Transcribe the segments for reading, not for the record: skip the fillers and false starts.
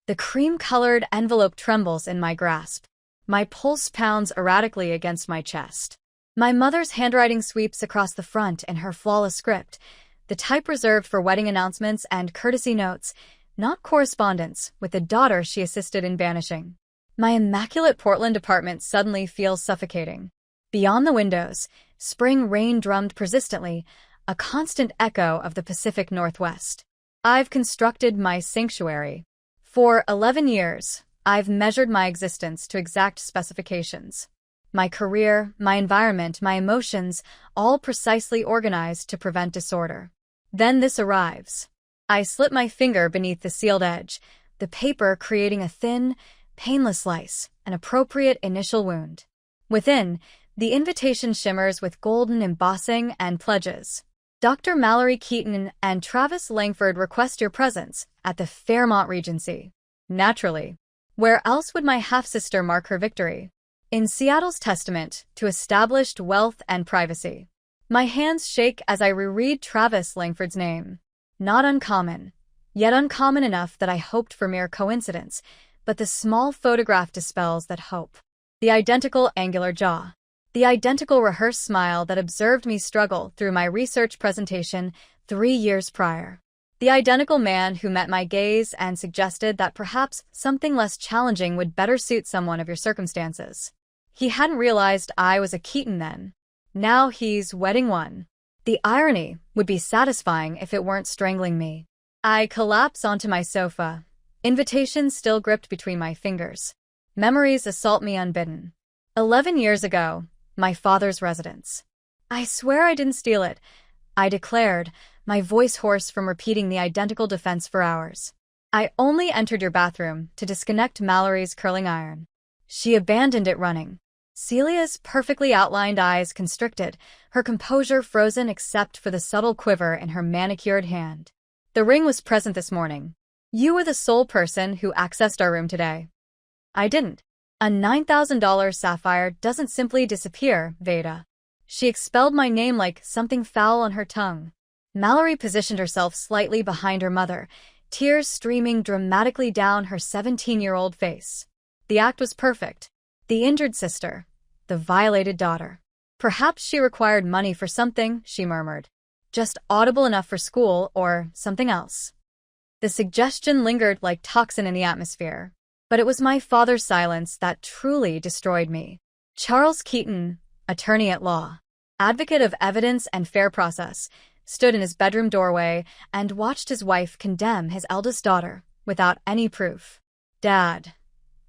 The cream-colored envelope trembles in my grasp. My pulse pounds erratically against my chest. My mother's handwriting sweeps across the front in her flawless script, the type reserved for wedding announcements and courtesy notes, not correspondence with the daughter she assisted in banishing. My immaculate Portland apartment suddenly feels suffocating. Beyond the windows, spring rain drummed persistently, a constant echo of the Pacific Northwest. I've constructed my sanctuary. For 11 years, I've measured my existence to exact specifications. My career, my environment, my emotions, all precisely organized to prevent disorder. Then this arrives. I slip my finger beneath the sealed edge, the paper creating a thin, painless slice, an appropriate initial wound. Within, the invitation shimmers with golden embossing and pledges. Dr. Mallory Keaton and Travis Langford request your presence at the Fairmont Regency. Naturally. Where else would my half-sister mark her victory? In Seattle's testament to established wealth and privacy. My hands shake as I reread Travis Langford's name. Not uncommon, yet uncommon enough that I hoped for mere coincidence, but the small photograph dispels that hope. The identical angular jaw. The identical rehearsed smile that observed me struggle through my research presentation 3 years prior. The identical man who met my gaze and suggested that perhaps something less challenging would better suit someone of your circumstances. He hadn't realized I was a Keaton then. Now he's wedding one. The irony would be satisfying if it weren't strangling me. I collapse onto my sofa, invitations still gripped between my fingers. Memories assault me unbidden. 11 years ago, my father's residence. I swear I didn't steal it, I declared, my voice hoarse from repeating the identical defense for hours. I only entered your bathroom to disconnect Mallory's curling iron. She abandoned it running. Celia's perfectly outlined eyes constricted, her composure frozen except for the subtle quiver in her manicured hand. The ring was present this morning. You were the sole person who accessed our room today. I didn't. A $9,000 sapphire doesn't simply disappear, Veda. She expelled my name like something foul on her tongue. Mallory positioned herself slightly behind her mother, tears streaming dramatically down her 17-year-old face. The act was perfect. The injured sister. The violated daughter. Perhaps she required money for something, she murmured. Just audible enough for school or something else. The suggestion lingered like toxin in the atmosphere. But it was my father's silence that truly destroyed me. Charles Keaton, attorney at law, advocate of evidence and fair process, stood in his bedroom doorway and watched his wife condemn his eldest daughter without any proof. Dad,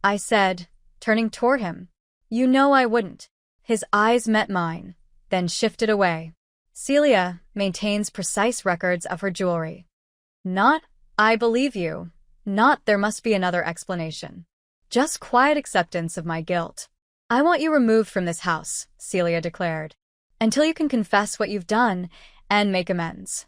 I said, turning toward him. You know I wouldn't. His eyes met mine, then shifted away. Celia maintains precise records of her jewelry. Not, I believe you. Not, there must be another explanation. Just quiet acceptance of my guilt. I want you removed from this house, Celia declared, until you can confess what you've done and make amends.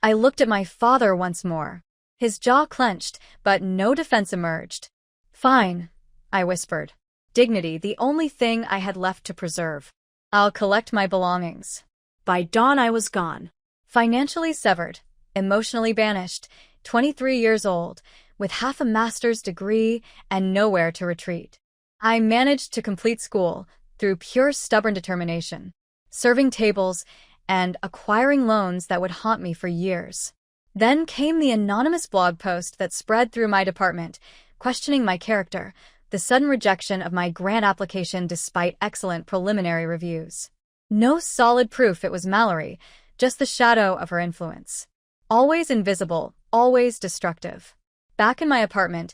I looked at my father once more. His jaw clenched, but no defense emerged. Fine, I whispered. Dignity, the only thing I had left to preserve. I'll collect my belongings. By dawn I was gone. Financially severed, emotionally banished, 23 years old, with half a master's degree and nowhere to retreat. I managed to complete school through pure stubborn determination, serving tables and acquiring loans that would haunt me for years. Then came the anonymous blog post that spread through my department, questioning my character, the sudden rejection of my grant application despite excellent preliminary reviews. No solid proof it was Mallory, just the shadow of her influence. Always invisible, always destructive. Back in my apartment,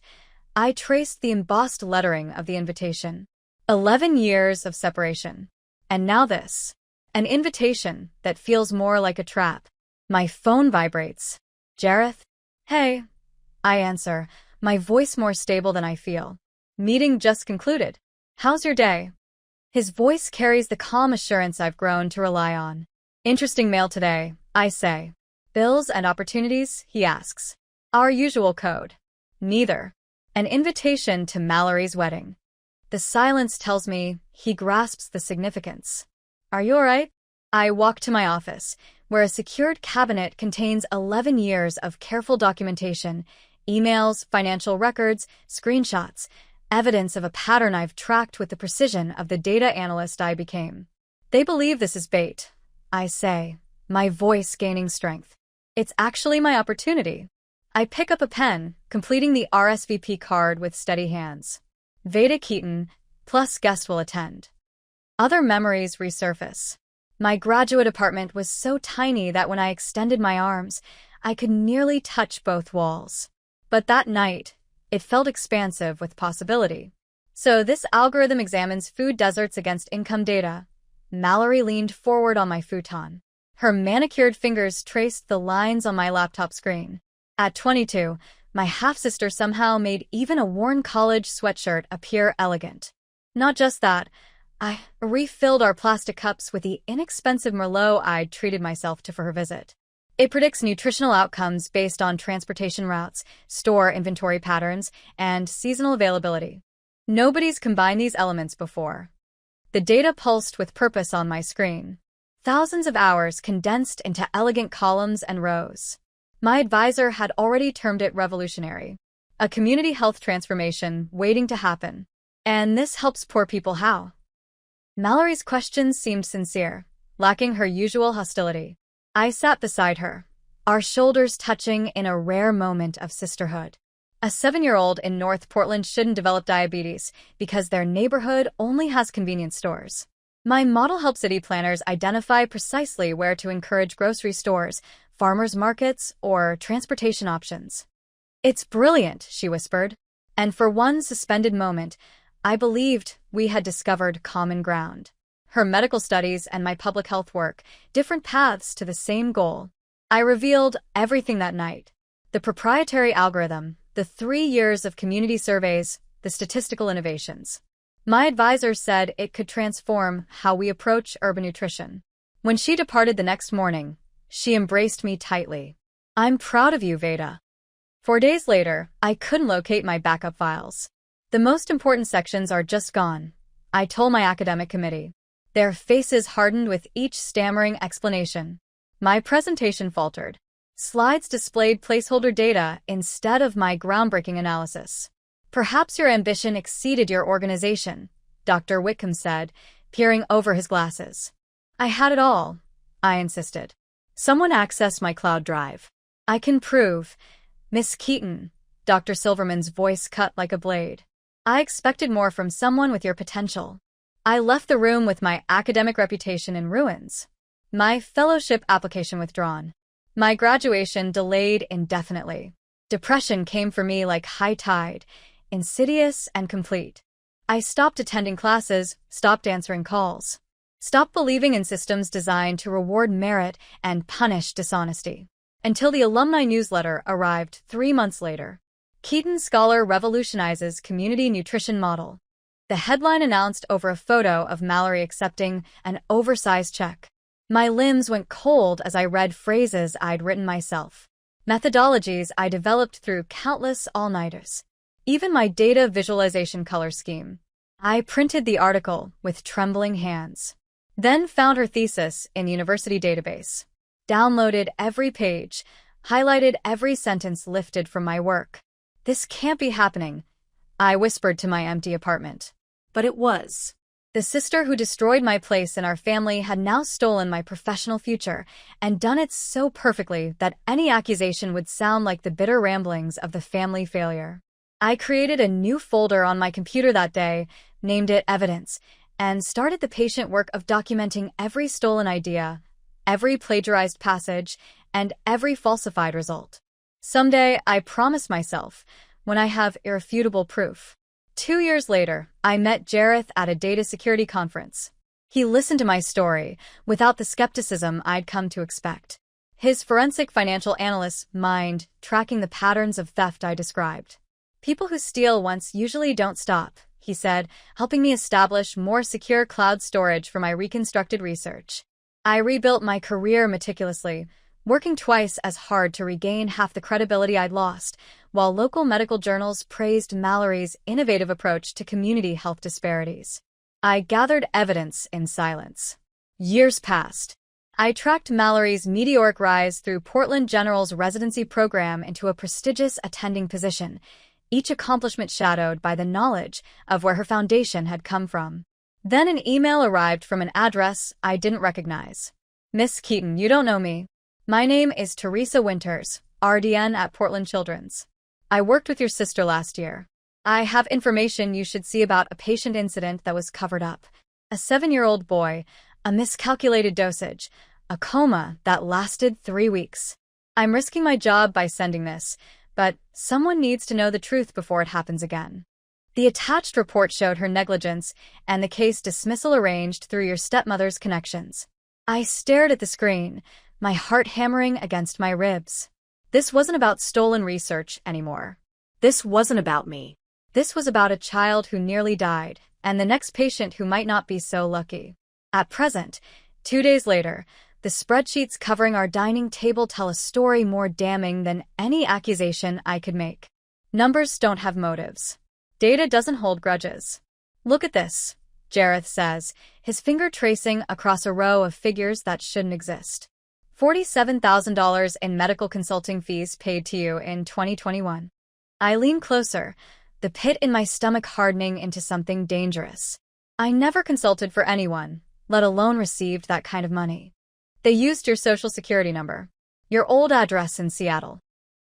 I traced the embossed lettering of the invitation. 11 years of separation. And now this. An invitation that feels more like a trap. My phone vibrates. Jareth? Hey. I answer, my voice more stable than I feel. Meeting just concluded. How's your day? His voice carries the calm assurance I've grown to rely on. Interesting mail today, I say. Bills and opportunities, he asks. Our usual code. Neither. An invitation to Mallory's wedding. The silence tells me he grasps the significance. Are you all right? I walk to my office, where a secured cabinet contains 11 years of careful documentation, Emails, financial records, screenshots, evidence of a pattern I've tracked with the precision of the data analyst I became. They believe this is bait, I say, my voice gaining strength. It's actually my opportunity. I pick up a pen, completing the RSVP card with steady hands. Veda Keaton, plus guest will attend. Other memories resurface. My graduate apartment was so tiny that when I extended my arms, I could nearly touch both walls. But that night, it felt expansive with possibility. So this algorithm examines food deserts against income data. Mallory leaned forward on my futon. Her manicured fingers traced the lines on my laptop screen. At 22, my half-sister somehow made even a worn college sweatshirt appear elegant. Not just that, I refilled our plastic cups with the inexpensive Merlot I'd treated myself to for her visit. It predicts nutritional outcomes based on transportation routes, store inventory patterns, and seasonal availability. Nobody's combined these elements before. The data pulsed with purpose on my screen. Thousands of hours condensed into elegant columns and rows. My advisor had already termed it revolutionary. A community health transformation waiting to happen. And this helps poor people how? Mallory's questions seemed sincere, lacking her usual hostility. I sat beside her, our shoulders touching in a rare moment of sisterhood. A 7-year-old in North Portland shouldn't develop diabetes because their neighborhood only has convenience stores. My model helps city planners identify precisely where to encourage grocery stores, farmers markets, or transportation options. It's brilliant, she whispered. And for one suspended moment, I believed we had discovered common ground. Her medical studies and my public health work, different paths to the same goal. I revealed everything that night. The proprietary algorithm, the 3 years of community surveys, the statistical innovations. My advisor said it could transform how we approach urban nutrition. When she departed the next morning, she embraced me tightly. I'm proud of you, Veda. 4 days later, I couldn't locate my backup files. The most important sections are just gone, I told my academic committee. Their faces hardened with each stammering explanation. My presentation faltered. Slides displayed placeholder data instead of my groundbreaking analysis. Perhaps your ambition exceeded your organization, Dr. Whitcomb said, peering over his glasses. I had it all, I insisted. Someone accessed my cloud drive. I can prove. Miss Keaton, Dr. Silverman's voice cut like a blade. I expected more from someone with your potential. I left the room with my academic reputation in ruins. My fellowship application withdrawn. My graduation delayed indefinitely. Depression came for me like high tide, insidious and complete. I stopped attending classes, stopped answering calls. Stopped believing in systems designed to reward merit and punish dishonesty. Until the alumni newsletter arrived 3 months later. Keaton Scholar revolutionizes community nutrition model. The headline announced over a photo of Mallory accepting an oversized check. My limbs went cold as I read phrases I'd written myself. Methodologies I developed through countless all-nighters. Even my data visualization color scheme. I printed the article with trembling hands. Then found her thesis in the university database. Downloaded every page, highlighted every sentence lifted from my work. This can't be happening, I whispered to my empty apartment. But it was. The sister who destroyed my place in our family had now stolen my professional future, and done it so perfectly that any accusation would sound like the bitter ramblings of the family failure. I created a new folder on my computer that day, named it Evidence, and started the patient work of documenting every stolen idea, every plagiarized passage, and every falsified result. Someday, I promise myself, when I have irrefutable proof. 2 years later, I met Jareth at a data security conference. He listened to my story without the skepticism I'd come to expect. His forensic financial analyst's mind tracking the patterns of theft I described. People who steal once usually don't stop, he said, helping me establish more secure cloud storage for my reconstructed research. I rebuilt my career meticulously, working twice as hard to regain half the credibility I'd lost, while local medical journals praised Mallory's innovative approach to community health disparities. I gathered evidence in silence. Years passed. I tracked Mallory's meteoric rise through Portland General's residency program into a prestigious attending position, each accomplishment shadowed by the knowledge of where her foundation had come from. Then an email arrived from an address I didn't recognize. Miss Keaton, you don't know me. My name is Teresa Winters, RDN at Portland Children's. I worked with your sister last year. I have information you should see about a patient incident that was covered up. A 7-year-old boy, a miscalculated dosage, a coma that lasted 3 weeks. I'm risking my job by sending this, but someone needs to know the truth before it happens again. The attached report showed her negligence and the case dismissal arranged through your stepmother's connections. I stared at the screen, my heart hammering against my ribs. This wasn't about stolen research anymore. This wasn't about me. This was about a child who nearly died, and the next patient who might not be so lucky. At present, 2 days later, the spreadsheets covering our dining table tell a story more damning than any accusation I could make. Numbers don't have motives. Data doesn't hold grudges. Look at this, Jareth says, his finger tracing across a row of figures that shouldn't exist. $47,000 in medical consulting fees paid to you in 2021. I lean closer, the pit in my stomach hardening into something dangerous. I never consulted for anyone, let alone received that kind of money. They used your social security number, your old address in Seattle.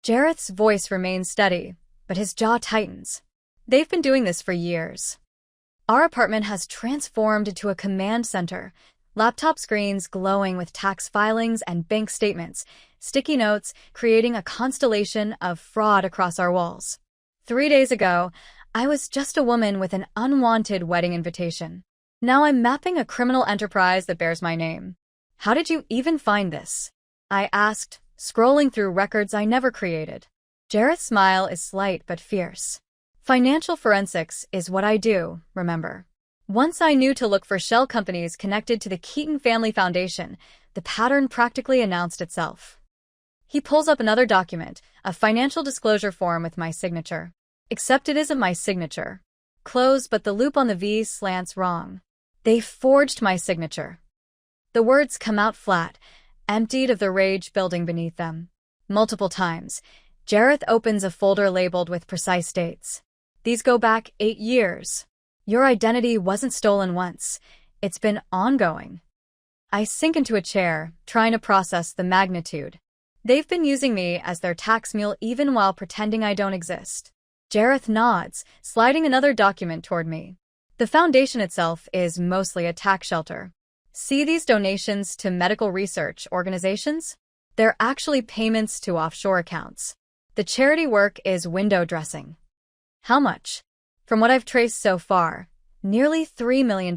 Jareth's voice remains steady, but his jaw tightens. They've been doing this for years. Our apartment has transformed into a command center, laptop screens glowing with tax filings and bank statements, sticky notes creating a constellation of fraud across our walls. 3 days ago, I was just a woman with an unwanted wedding invitation. Now I'm mapping a criminal enterprise that bears my name. How did you even find this? I asked, scrolling through records I never created. Jareth's smile is slight but fierce. Financial forensics is what I do, remember. Once I knew to look for shell companies connected to the Keaton Family Foundation, the pattern practically announced itself. He pulls up another document, a financial disclosure form with my signature. Except it isn't my signature. Close, but the loop on the V slants wrong. They forged my signature. The words come out flat, emptied of the rage building beneath them. Multiple times, Jareth opens a folder labeled with precise dates. These go back 8 years. Your identity wasn't stolen once. It's been ongoing. I sink into a chair, trying to process the magnitude. They've been using me as their tax mule even while pretending I don't exist. Jareth nods, sliding another document toward me. The foundation itself is mostly a tax shelter. See these donations to medical research organizations? They're actually payments to offshore accounts. The charity work is window dressing. How much? From what I've traced so far, nearly $3 million,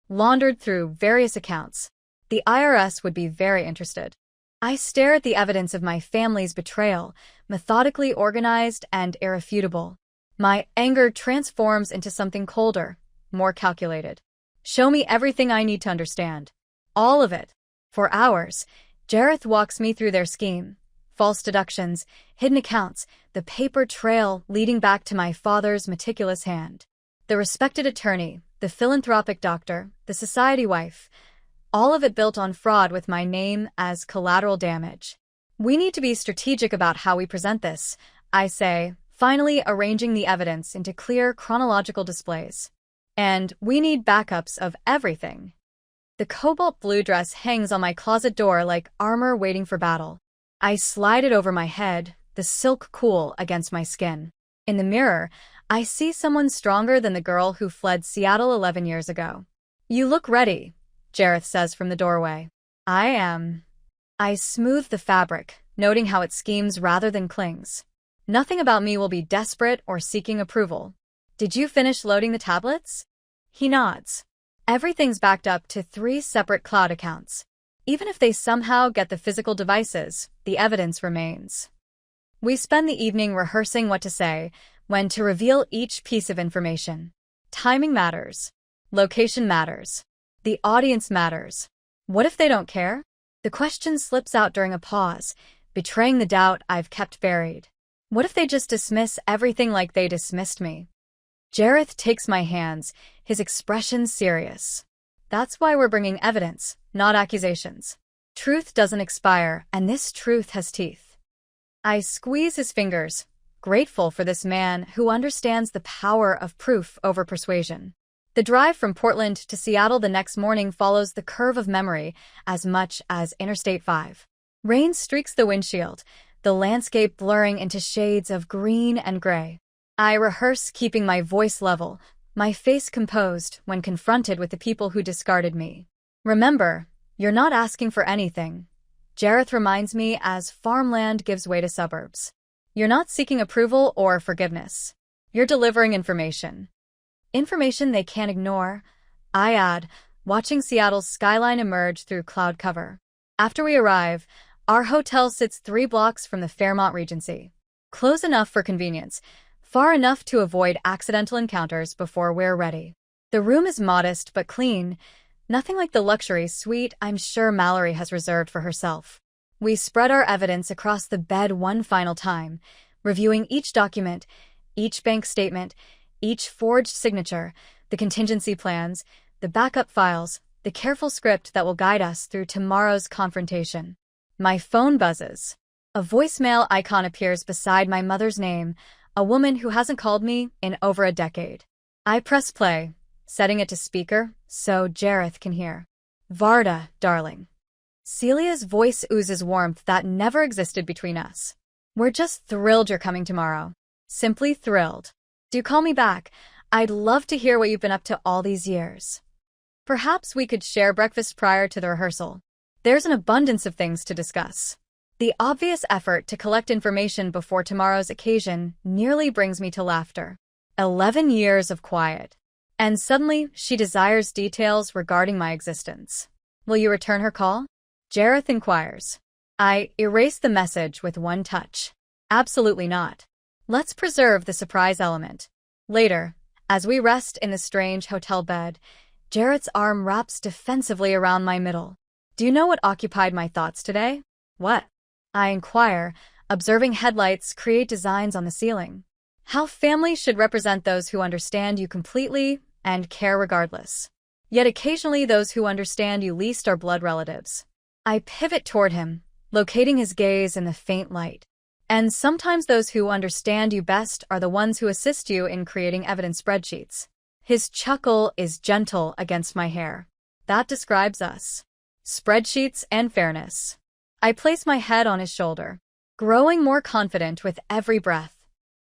laundered through various accounts. The IRS would be very interested. I stare at the evidence of my family's betrayal, methodically organized and irrefutable. My anger transforms into something colder, more calculated. Show me everything I need to understand. All of it. For hours, Jareth walks me through their scheme. False deductions, hidden accounts, the paper trail leading back to my father's meticulous hand. The respected attorney, the philanthropic doctor, the society wife. All of it built on fraud with my name as collateral damage. We need to be strategic about how we present this, I say, finally arranging the evidence into clear chronological displays. And we need backups of everything. The cobalt blue dress hangs on my closet door like armor waiting for battle. I slide it over my head, the silk cool against my skin. In the mirror, I see someone stronger than the girl who fled Seattle 11 years ago. You look ready, Jareth says from the doorway. I am. I smooth the fabric, noting how it schemes rather than clings. Nothing about me will be desperate or seeking approval. Did you finish loading the tablets? He nods. Everything's backed up to 3 separate cloud accounts. Even if they somehow get the physical devices, the evidence remains. We spend the evening rehearsing what to say, when to reveal each piece of information. Timing matters. Location matters. The audience matters. What if they don't care? The question slips out during a pause, betraying the doubt I've kept buried. What if they just dismiss everything like they dismissed me? Jareth takes my hands, his expression serious. That's why we're bringing evidence, not accusations. Truth doesn't expire, and this truth has teeth. I squeeze his fingers, grateful for this man who understands the power of proof over persuasion. The drive from Portland to Seattle the next morning follows the curve of memory as much as Interstate 5. Rain streaks the windshield, the landscape blurring into shades of green and gray. I rehearse keeping my voice level, my face composed when confronted with the people who discarded me. Remember, you're not asking for anything, Jareth reminds me as farmland gives way to suburbs. You're not seeking approval or forgiveness. You're delivering information. Information they can't ignore, I add, watching Seattle's skyline emerge through cloud cover. After we arrive, our hotel sits 3 blocks from the Fairmont Regency. Close enough for convenience, far enough to avoid accidental encounters before we're ready. The room is modest but clean, nothing like the luxury suite I'm sure Mallory has reserved for herself. We spread our evidence across the bed one final time, reviewing each document, each bank statement, each forged signature, the contingency plans, the backup files, the careful script that will guide us through tomorrow's confrontation. My phone buzzes. A voicemail icon appears beside my mother's name, a woman who hasn't called me in over a decade. I press play, setting it to speaker so Jareth can hear. Varda, darling. Celia's voice oozes warmth that never existed between us. We're just thrilled you're coming tomorrow. Simply thrilled. Do call me back. I'd love to hear what you've been up to all these years. Perhaps we could share breakfast prior to the rehearsal. There's an abundance of things to discuss. The obvious effort to collect information before tomorrow's occasion nearly brings me to laughter. 11 years of quiet. And suddenly, she desires details regarding my existence. Will you return her call? Jareth inquires. I erase the message with one touch. Absolutely not. Let's preserve the surprise element. Later, as we rest in the strange hotel bed, Jareth's arm wraps defensively around my middle. Do you know what occupied my thoughts today? What? I inquire, observing headlights create designs on the ceiling. How family should represent those who understand you completely and care regardless. Yet occasionally those who understand you least are blood relatives. I pivot toward him, locating his gaze in the faint light. And sometimes those who understand you best are the ones who assist you in creating evidence spreadsheets. His chuckle is gentle against my hair. That describes us. Spreadsheets and fairness. I place my head on his shoulder, growing more confident with every breath.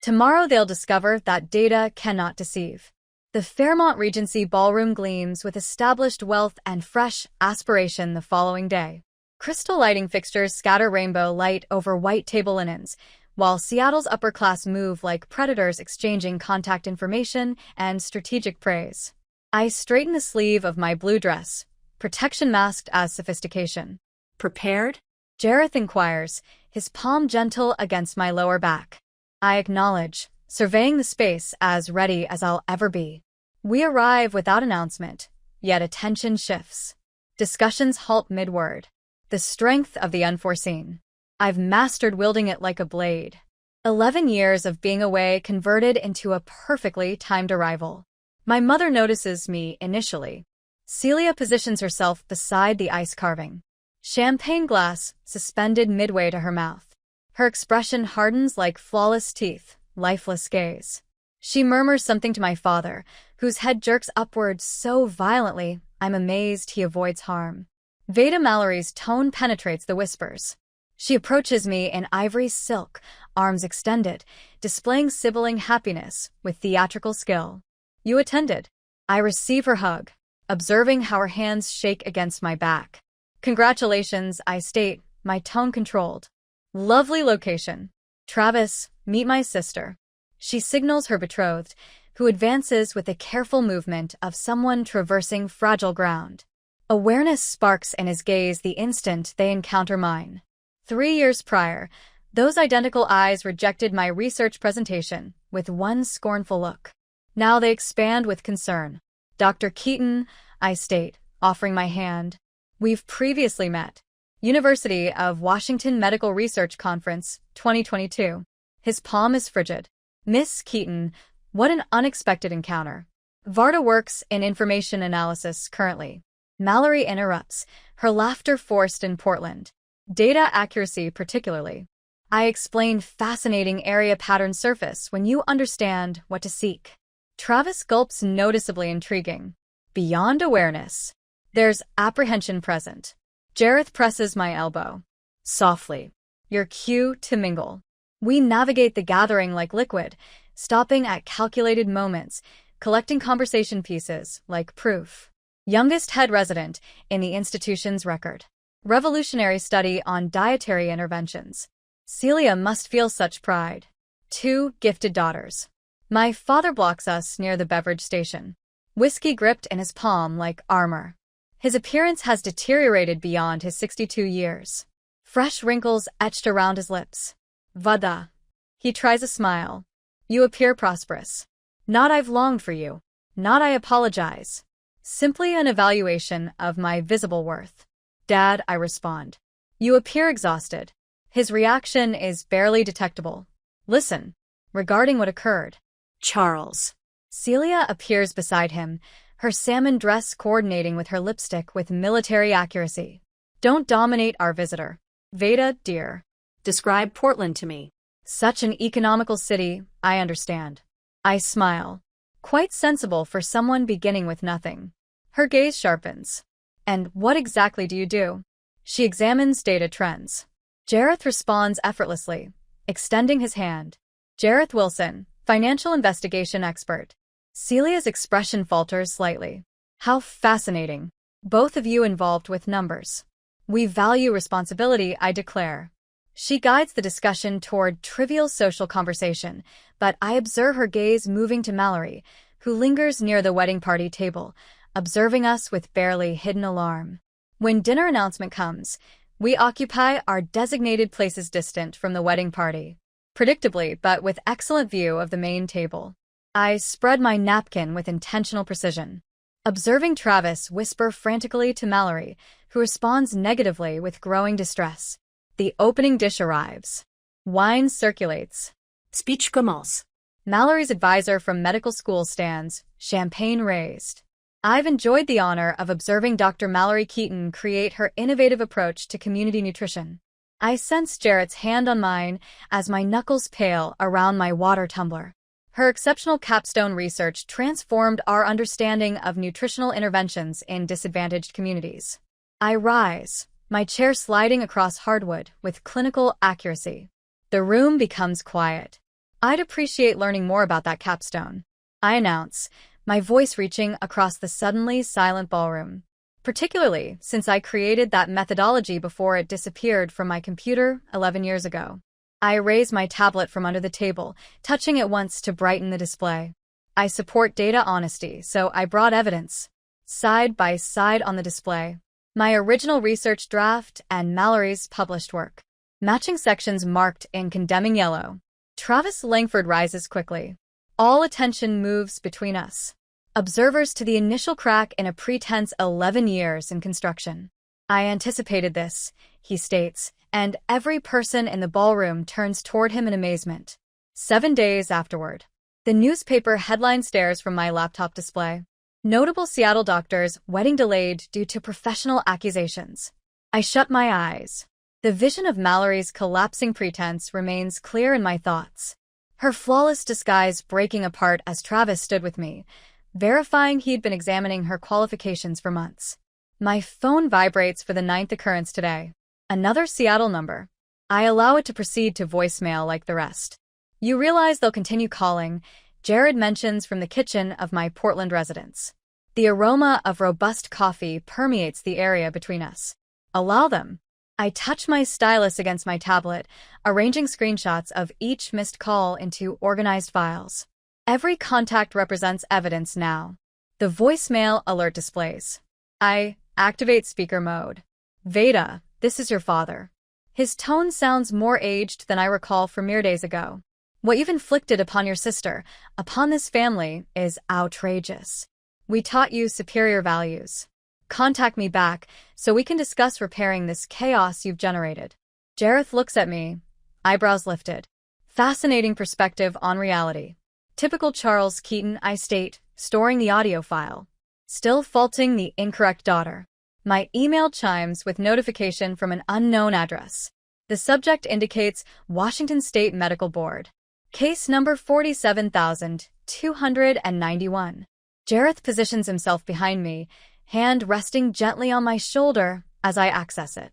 Tomorrow they'll discover that data cannot deceive. The Fairmont Regency ballroom gleams with established wealth and fresh aspiration the following day. Crystal lighting fixtures scatter rainbow light over white table linens, while Seattle's upper class move like predators exchanging contact information and strategic praise. I straighten the sleeve of my blue dress, protection masked as sophistication. Prepared? Jareth inquires, his palm gentle against my lower back. I acknowledge, surveying the space as ready as I'll ever be. We arrive without announcement, yet attention shifts. Discussions halt mid-word. The strength of the unforeseen. I've mastered wielding it like a blade. 11 years of being away converted into a perfectly timed arrival. My mother notices me initially. Celia positions herself beside the ice carving. Champagne glass suspended midway to her mouth. Her expression hardens like flawless teeth, lifeless gaze. She murmurs something to my father, whose head jerks upward so violently I'm amazed he avoids harm. Veda Mallory's tone penetrates the whispers. She approaches me in ivory silk, arms extended, displaying sibling happiness with theatrical skill. You attended. I receive her hug, observing how her hands shake against my back. Congratulations, I state, my tone controlled. Lovely location. Travis, meet my sister. She signals her betrothed, who advances with the careful movement of someone traversing fragile ground. Awareness sparks in his gaze the instant they encounter mine. 3 years prior, those identical eyes rejected my research presentation with one scornful look. Now they expand with concern. Dr. Keaton, I state, offering my hand. We've previously met. University of Washington Medical Research Conference, 2022. His palm is frigid. Miss Keaton, what an unexpected encounter. Varda works in information analysis currently. Mallory interrupts, her laughter forced in Portland. Data accuracy particularly. I explain fascinating area pattern surface when you understand what to seek. Travis gulps noticeably intriguing. Beyond awareness. There's apprehension present. Jareth presses my elbow. Softly. Your cue to mingle. We navigate the gathering like liquid, stopping at calculated moments, collecting conversation pieces like proof. Youngest head resident in the institution's record. Revolutionary study on dietary interventions. Celia must feel such pride. 2 gifted daughters. My father blocks us near the beverage station. Whiskey gripped in his palm like armor. His appearance has deteriorated beyond his 62 years. Fresh wrinkles etched around his lips. Vada. He tries a smile. You appear prosperous. Not I've longed for you. Not I apologize. Simply an evaluation of my visible worth. Dad, I respond. You appear exhausted. His reaction is barely detectable. Listen. Regarding what occurred. Charles. Celia appears beside him, her salmon dress coordinating with her lipstick with military accuracy. Don't dominate our visitor. Veda, dear. Describe Portland to me. Such an economical city, I understand. I smile. Quite sensible for someone beginning with nothing. Her gaze sharpens. And what exactly do you do? She examines data trends. Jareth responds effortlessly, extending his hand. Jareth Wilson, financial investigation expert. Celia's expression falters slightly. How fascinating. Both of you involved with numbers. We value responsibility, I declare. She guides the discussion toward trivial social conversation, but I observe her gaze moving to Mallory, who lingers near the wedding party table, observing us with barely hidden alarm. When dinner announcement comes, we occupy our designated places distant from the wedding party. Predictably, but with excellent view of the main table. I spread my napkin with intentional precision. Observing Travis whisper frantically to Mallory, who responds negatively with growing distress. The opening dish arrives. Wine circulates. Speech commence. Mallory's advisor from medical school stands, champagne raised. I've enjoyed the honor of observing Dr. Mallory Keaton create her innovative approach to community nutrition. I sense Jarrett's hand on mine as my knuckles pale around my water tumbler. Her exceptional capstone research transformed our understanding of nutritional interventions in disadvantaged communities. I rise, my chair sliding across hardwood with clinical accuracy. The room becomes quiet. I'd appreciate learning more about that capstone. I announce, my voice reaching across the suddenly silent ballroom. Particularly since I created that methodology before it disappeared from my computer 11 years ago. I raise my tablet from under the table, touching it once to brighten the display. I support data honesty, so I brought evidence. Side by side on the display. My original research draft and Mallory's published work. Matching sections marked in condemning yellow. Travis Langford rises quickly. All attention moves between us. Observers to the initial crack in a pretense 11 years in construction. I anticipated this, he states, and every person in the ballroom turns toward him in amazement. 7 days afterward. The newspaper headline stares from my laptop display. Notable Seattle doctors, wedding delayed due to professional accusations. I shut my eyes. The vision of Mallory's collapsing pretense remains clear in my thoughts. Her flawless disguise breaking apart as Travis stood with me, verifying he'd been examining her qualifications for months. My phone vibrates for the 9th occurrence today. Another Seattle number. I allow it to proceed to voicemail like the rest. You realize they'll continue calling, Jared mentions from the kitchen of my Portland residence. The aroma of robust coffee permeates the area between us. Allow them. I touch my stylus against my tablet, arranging screenshots of each missed call into organized files. Every contact represents evidence now. The voicemail alert displays. I activate speaker mode. Veda, this is your father. His tone sounds more aged than I recall from mere days ago. What you've inflicted upon your sister, upon this family, is outrageous. We taught you superior values. Contact me back so we can discuss repairing this chaos you've generated. Jareth looks at me, eyebrows lifted. Fascinating perspective on reality. Typical Charles Keaton, I state, storing the audio file. Still faulting the incorrect daughter. My email chimes with notification from an unknown address. The subject indicates Washington State Medical Board. Case number 47,291. Jareth positions himself behind me, hand resting gently on my shoulder as I access it.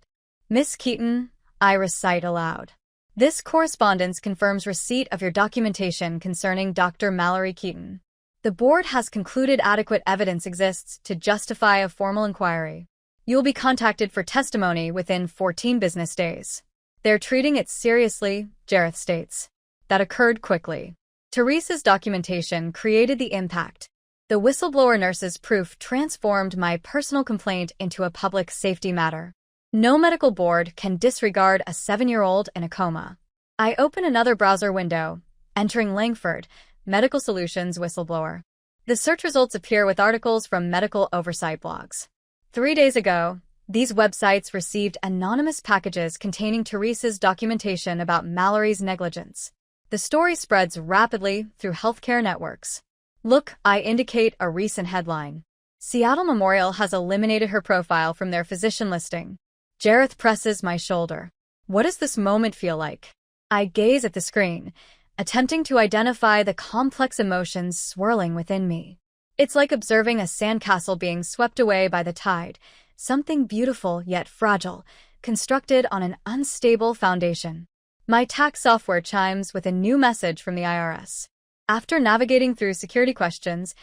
Miss Keaton, I recite aloud. This correspondence confirms receipt of your documentation concerning Dr. Mallory Keaton. The board has concluded adequate evidence exists to justify a formal inquiry. You will be contacted for testimony within 14 business days. They're treating it seriously, Jareth states. That occurred quickly. Teresa's documentation created the impact. The whistleblower nurse's proof transformed my personal complaint into a public safety matter. No medical board can disregard a 7-year-old in a coma. I open another browser window, entering Langford, Medical Solutions whistleblower. The search results appear with articles from medical oversight blogs. 3 days ago, these websites received anonymous packages containing Teresa's documentation about Mallory's negligence. The story spreads rapidly through healthcare networks. Look, I indicate a recent headline. Seattle Memorial has eliminated her profile from their physician listing. Jareth presses my shoulder. What does this moment feel like? I gaze at the screen, attempting to identify the complex emotions swirling within me. It's like observing a sandcastle being swept away by the tide, something beautiful yet fragile, constructed on an unstable foundation. My tax software chimes with a new message from the IRS. After navigating through security questions,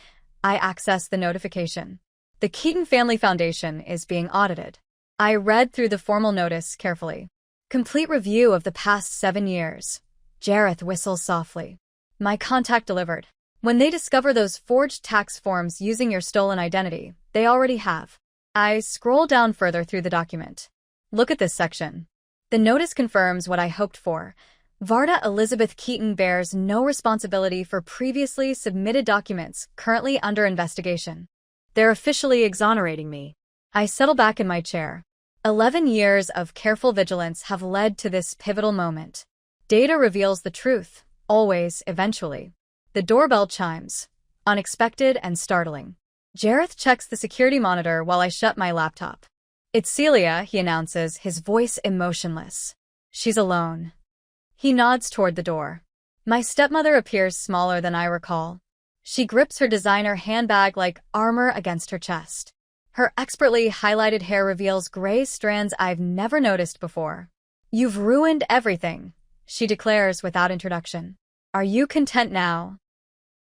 I access the notification. The Keaton Family Foundation is being audited. I read through the formal notice carefully. Complete review of the past 7 years. Jareth whistles softly. My contact delivered. When they discover those forged tax forms using your stolen identity, they already have. I scroll down further through the document. Look at this section. The notice confirms what I hoped for. Varda Elizabeth Keaton bears no responsibility for previously submitted documents currently under investigation. They're officially exonerating me. I settle back in my chair. 11 years of careful vigilance have led to this pivotal moment. Data reveals the truth, always, eventually. The doorbell chimes. Unexpected and startling. Jareth checks the security monitor while I shut my laptop. It's Celia, he announces, his voice emotionless. She's alone. He nods toward the door. My stepmother appears smaller than I recall. She grips her designer handbag like armor against her chest. Her expertly highlighted hair reveals gray strands I've never noticed before. You've ruined everything, she declares without introduction. Are you content now?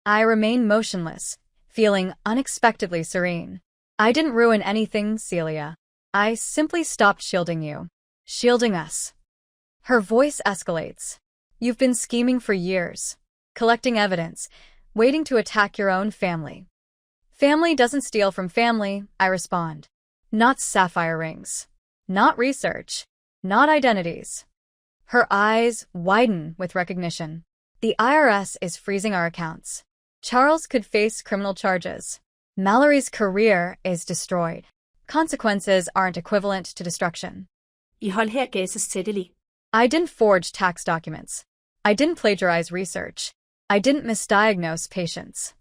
I remain motionless, feeling unexpectedly serene. I didn't ruin anything, Celia. I simply stopped shielding you. Shielding us. Her voice escalates. You've been scheming for years. Collecting evidence, waiting to attack your own family. Family doesn't steal from family, I respond. Not sapphire rings. Not research. Not identities. Her eyes widen with recognition. The IRS is freezing our accounts. Charles could face criminal charges. Mallory's career is destroyed. Consequences aren't equivalent to destruction. I didn't forge tax documents. I didn't plagiarize research. I didn't misdiagnose patients.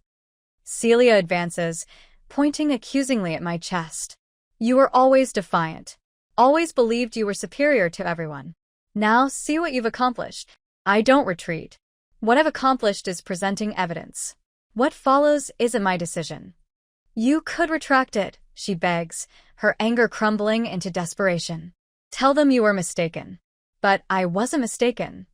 Celia advances, pointing accusingly at my chest. You were always defiant. Always believed you were superior to everyone. Now see what you've accomplished. I don't retreat. What I've accomplished is presenting evidence. What follows isn't my decision. You could retract it, she begs, her anger crumbling into desperation. Tell them you were mistaken. But I wasn't mistaken.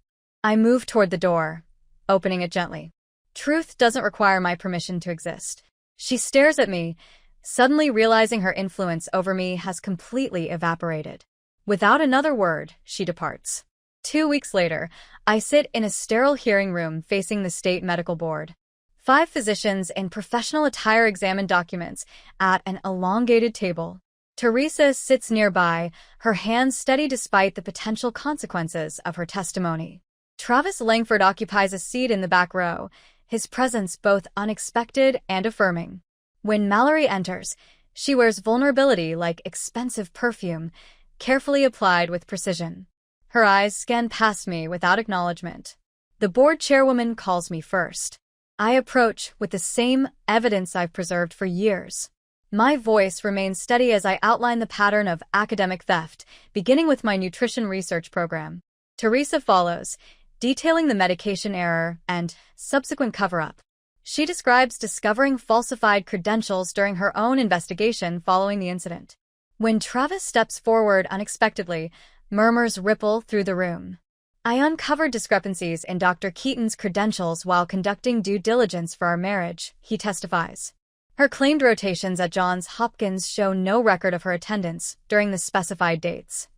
I move toward the door, opening it gently. Truth doesn't require my permission to exist. She stares at me, suddenly realizing her influence over me has completely evaporated. Without another word, she departs. 2 weeks later, I sit in a sterile hearing room facing the state medical board. 5 physicians in professional attire examine documents at an elongated table. Teresa sits nearby, her hands steady despite the potential consequences of her testimony. Travis Langford occupies a seat in the back row, his presence both unexpected and affirming. When Mallory enters, she wears vulnerability like expensive perfume, carefully applied with precision. Her eyes scan past me without acknowledgement. The board chairwoman calls me first. I approach with the same evidence I've preserved for years. My voice remains steady as I outline the pattern of academic theft, beginning with my nutrition research program. Teresa follows, detailing the medication error and subsequent cover-up. She describes discovering falsified credentials during her own investigation following the incident. When Travis steps forward unexpectedly, murmurs ripple through the room. I uncovered discrepancies in Dr. Keaton's credentials while conducting due diligence for our marriage, he testifies. Her claimed rotations at Johns Hopkins show no record of her attendance during the specified dates.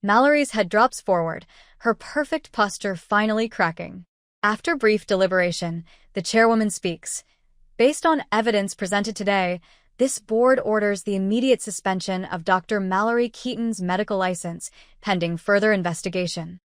Mallory's head drops forward, her perfect posture finally cracking. After brief deliberation, the chairwoman speaks. Based on evidence presented today, this board orders the immediate suspension of Dr. Mallory Keaton's medical license, pending further investigation.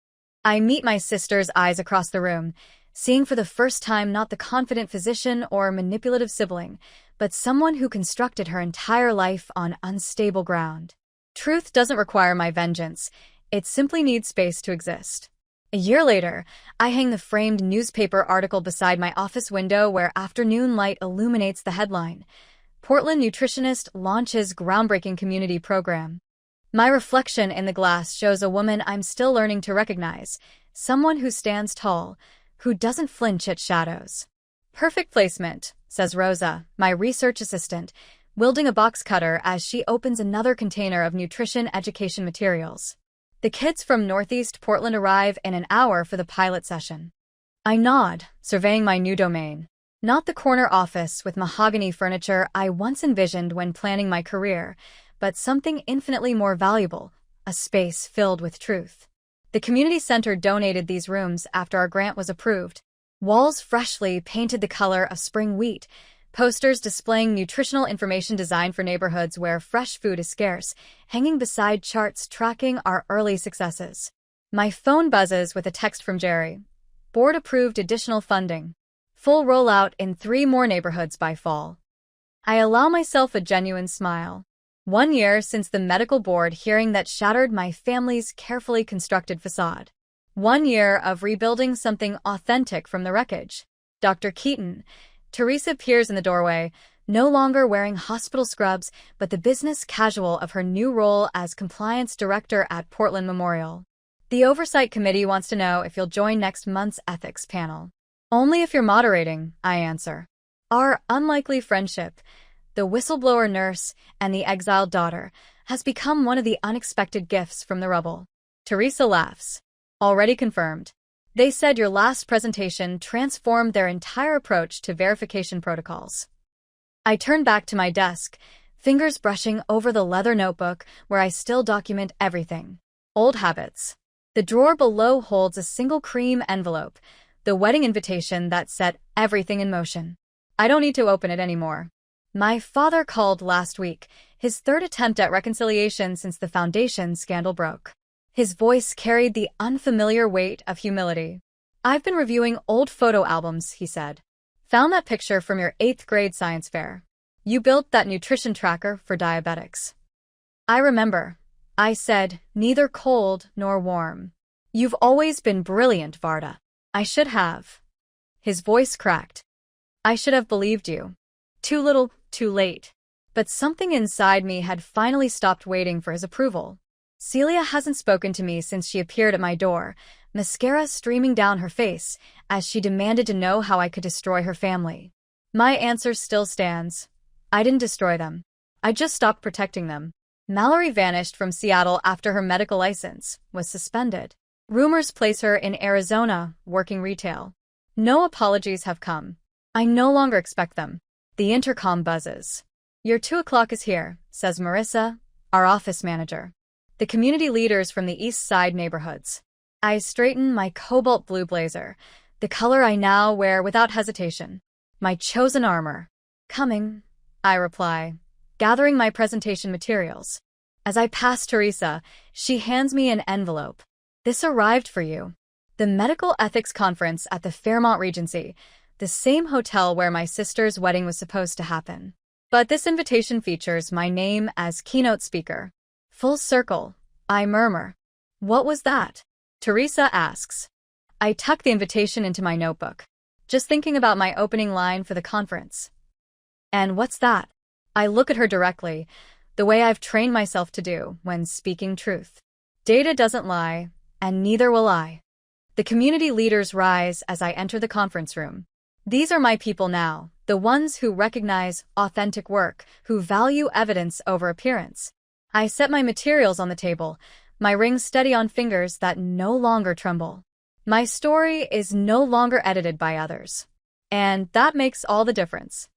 I meet my sister's eyes across the room, seeing for the first time not the confident physician or manipulative sibling, but someone who constructed her entire life on unstable ground. Truth doesn't require my vengeance. It simply needs space to exist. A year later, I hang the framed newspaper article beside my office window where afternoon light illuminates the headline. Portland nutritionist launches groundbreaking community program. My reflection in the glass shows a woman I'm still learning to recognize, someone who stands tall, who doesn't flinch at shadows. Perfect placement, says Rosa, my research assistant, wielding a box cutter as she opens another container of nutrition education materials. The kids from Northeast Portland arrive in an hour for the pilot session. I nod, surveying my new domain. Not the corner office with mahogany furniture I once envisioned when planning my career, but something infinitely more valuable, a space filled with truth. The community center donated these rooms after our grant was approved. Walls freshly painted the color of spring wheat, posters displaying nutritional information designed for neighborhoods where fresh food is scarce, hanging beside charts tracking our early successes. My phone buzzes with a text from Jerry. Board approved additional funding. Full rollout in 3 more neighborhoods by fall. I allow myself a genuine smile. 1 year since the medical board hearing that shattered my family's carefully constructed facade. 1 year of rebuilding something authentic from the wreckage. Dr. Keaton. Teresa peers in the doorway, no longer wearing hospital scrubs, but the business casual of her new role as compliance director at Portland Memorial. The Oversight Committee wants to know if you'll join next month's ethics panel. Only if you're moderating, I answer. Our unlikely friendship, the whistleblower nurse and the exiled daughter, has become one of the unexpected gifts from the rubble. Teresa laughs. Already confirmed. They said your last presentation transformed their entire approach to verification protocols. I turn back to my desk, fingers brushing over the leather notebook where I still document everything. Old habits. The drawer below holds a single cream envelope, the wedding invitation that set everything in motion. I don't need to open it anymore. My father called last week, his 3rd attempt at reconciliation since the foundation scandal broke. His voice carried the unfamiliar weight of humility. I've been reviewing old photo albums, he said. Found that picture from your 8th grade science fair. You built that nutrition tracker for diabetics. I remember. I said, neither cold nor warm. You've always been brilliant, Varda. I should have. His voice cracked. I should have believed you. Too little, too late. But something inside me had finally stopped waiting for his approval. Celia hasn't spoken to me since she appeared at my door, mascara streaming down her face, as she demanded to know how I could destroy her family. My answer still stands. I didn't destroy them. I just stopped protecting them. Mallory vanished from Seattle after her medical license was suspended. Rumors place her in Arizona, working retail. No apologies have come. I no longer expect them. The intercom buzzes. Your 2 o'clock is here, says Marissa, our office manager. The community leaders from the East Side neighborhoods. I straighten my cobalt blue blazer, the color I now wear without hesitation. My chosen armor. Coming, I reply, gathering my presentation materials. As I pass Teresa, she hands me an envelope. This arrived for you. The Medical Ethics Conference at the Fairmont Regency, the same hotel where my sister's wedding was supposed to happen. But this invitation features my name as keynote speaker. Full circle, I murmur. What was that? Teresa asks. I tuck the invitation into my notebook, just thinking about my opening line for the conference. And what's that? I look at her directly, the way I've trained myself to do when speaking truth. Data doesn't lie, and neither will I. The community leaders rise as I enter the conference room. These are my people now, the ones who recognize authentic work, who value evidence over appearance. I set my materials on the table, my ring steady on fingers that no longer tremble. My story is no longer edited by others. And that makes all the difference.